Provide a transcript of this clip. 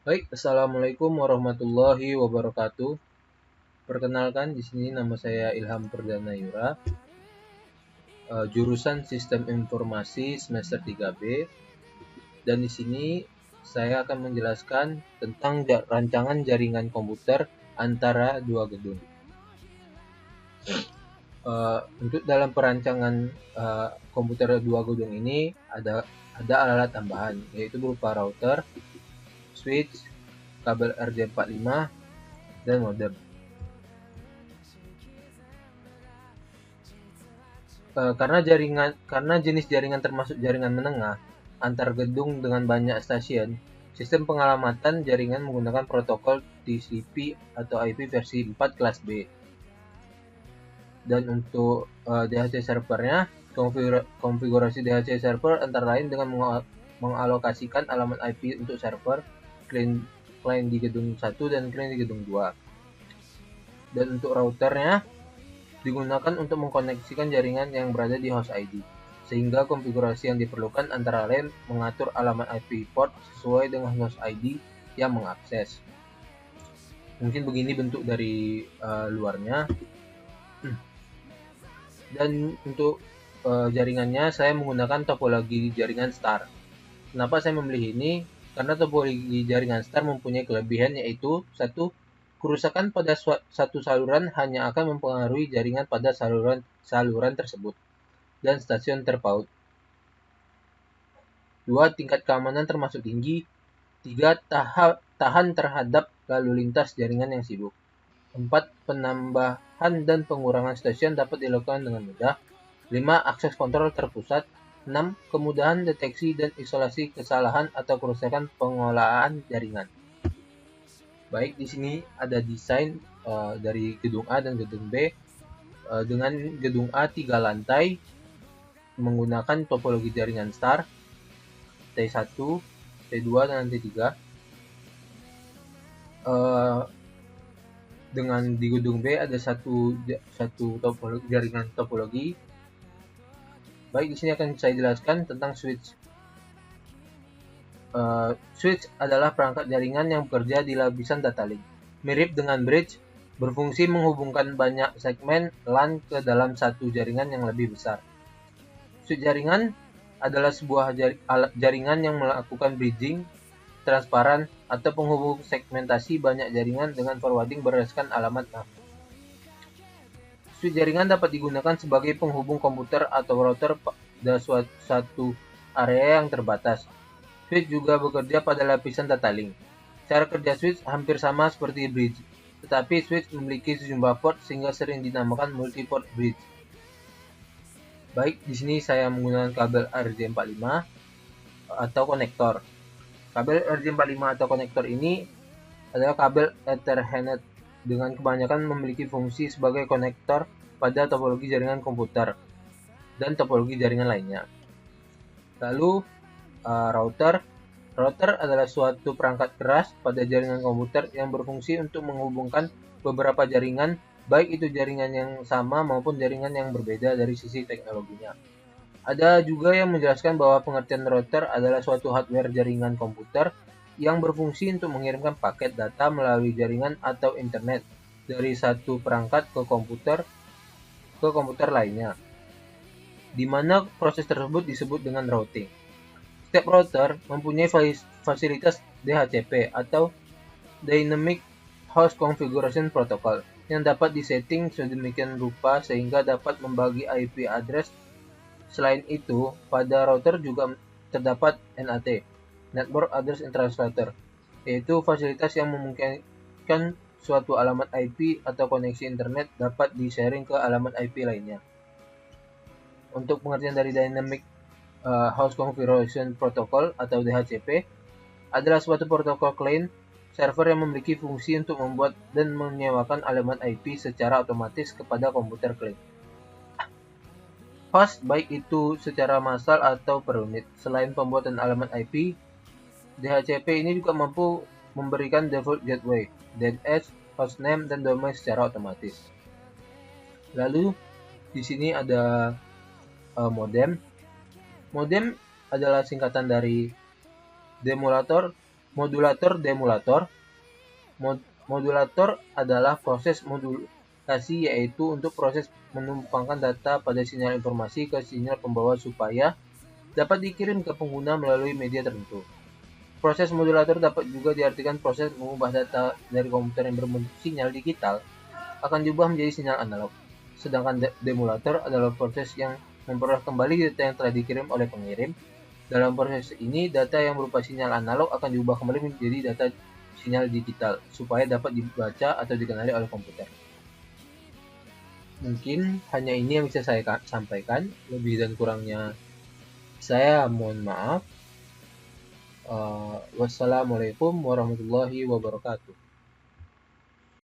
Baik, assalamualaikum warahmatullahi wabarakatuh. Perkenalkan, di sini nama saya Ilham Perdana Yura, jurusan Sistem Informasi semester 3B. Dan di sini saya akan menjelaskan tentang rancangan jaringan komputer antara dua gedung. Untuk dalam perancangan komputer dua gedung ini ada alat tambahan, yaitu berupa router, switch, kabel RJ45, dan modem. Karena jenis jaringan termasuk jaringan menengah antar gedung dengan banyak stasiun, sistem pengalamatan jaringan menggunakan protokol TCP atau IP versi 4 kelas B. Dan untuk DHC servernya, konfigurasi DHC server antara lain dengan mengalokasikan alamat IP untuk server, klien di gedung 1 dan klien di gedung 2. Dan untuk routernya digunakan untuk mengkoneksikan jaringan yang berada di host ID, sehingga konfigurasi yang diperlukan antara lain mengatur alamat IP port sesuai dengan host ID yang mengakses. Mungkin begini bentuk dari luarnya. Dan untuk jaringannya saya menggunakan topologi jaringan star. Kenapa saya memilih ini? Karena topologi jaringan star mempunyai kelebihan, yaitu satu, kerusakan pada satu saluran hanya akan mempengaruhi jaringan pada saluran tersebut dan stasiun terpaut. 2. Tingkat keamanan termasuk tinggi. 3. Tahan terhadap lalu lintas jaringan yang sibuk. 4. Penambahan dan pengurangan stasiun dapat dilakukan dengan mudah. 5. Akses kontrol terpusat. 6. Kemudahan deteksi dan isolasi kesalahan atau kerusakan pengolahan jaringan. Baik, di sini ada desain dari gedung A dan gedung B. Dengan gedung A 3 lantai menggunakan topologi jaringan star T1, T2 dan T3. Dengan di gedung B ada satu jaringan topologi. Baik, di sini akan saya jelaskan tentang switch. Switch adalah perangkat jaringan yang bekerja di lapisan data link. Mirip dengan bridge, berfungsi menghubungkan banyak segmen LAN ke dalam satu jaringan yang lebih besar. Switch jaringan adalah sebuah jaringan yang melakukan bridging, transparan, atau penghubung segmentasi banyak jaringan dengan forwarding berdasarkan alamat NAV. Switch jaringan dapat digunakan sebagai penghubung komputer atau router pada suatu area yang terbatas. Switch juga bekerja pada lapisan data link. Cara kerja switch hampir sama seperti bridge, tetapi switch memiliki sejumlah port sehingga sering dinamakan multi-port bridge. Baik, di sini saya menggunakan kabel RJ45 atau konektor. Kabel RJ45 atau konektor ini adalah kabel Ethernet dengan kebanyakan memiliki fungsi sebagai konektor pada topologi jaringan komputer dan topologi jaringan lainnya. Lalu router adalah suatu perangkat keras pada jaringan komputer yang berfungsi untuk menghubungkan beberapa jaringan, baik itu jaringan yang sama maupun jaringan yang berbeda dari sisi teknologinya. Ada juga yang menjelaskan bahwa pengertian router adalah suatu hardware jaringan komputer yang berfungsi untuk mengirimkan paket data melalui jaringan atau internet dari satu perangkat ke komputer lainnya, di mana proses tersebut disebut dengan routing. Setiap router mempunyai fasilitas DHCP atau Dynamic Host Configuration Protocol yang dapat disetting sedemikian rupa sehingga dapat membagi IP address. Selain itu, pada router juga terdapat NAT, Network Address Translator, yaitu fasilitas yang memungkinkan suatu alamat IP atau koneksi internet dapat di-sharing ke alamat IP lainnya. Untuk pengertian dari Dynamic Host Configuration Protocol atau DHCP adalah suatu protokol client server yang memiliki fungsi untuk membuat dan menyewakan alamat IP secara otomatis kepada komputer client. Host, baik itu secara massal atau per unit. Selain pembuatan alamat IP, DHCP ini juga mampu memberikan default gateway, DNS, hostname, dan domain secara otomatis. Lalu di sini ada modem. Modem adalah singkatan dari demulator, Modulator-demulator. Modulator adalah proses modulasi, yaitu untuk proses menumpangkan data pada sinyal informasi ke sinyal pembawa supaya dapat dikirim ke pengguna melalui media tertentu. Proses modulator dapat juga diartikan proses mengubah data dari komputer yang berbentuk sinyal digital akan diubah menjadi sinyal analog. Sedangkan demulator adalah proses yang memperoleh kembali data yang telah dikirim oleh pengirim. Dalam proses ini, data yang berupa sinyal analog akan diubah kembali menjadi data sinyal digital supaya dapat dibaca atau dikenali oleh komputer. Mungkin hanya ini yang bisa saya sampaikan. Lebih dan kurangnya saya mohon maaf. Wassalamualaikum warahmatullahi wabarakatuh.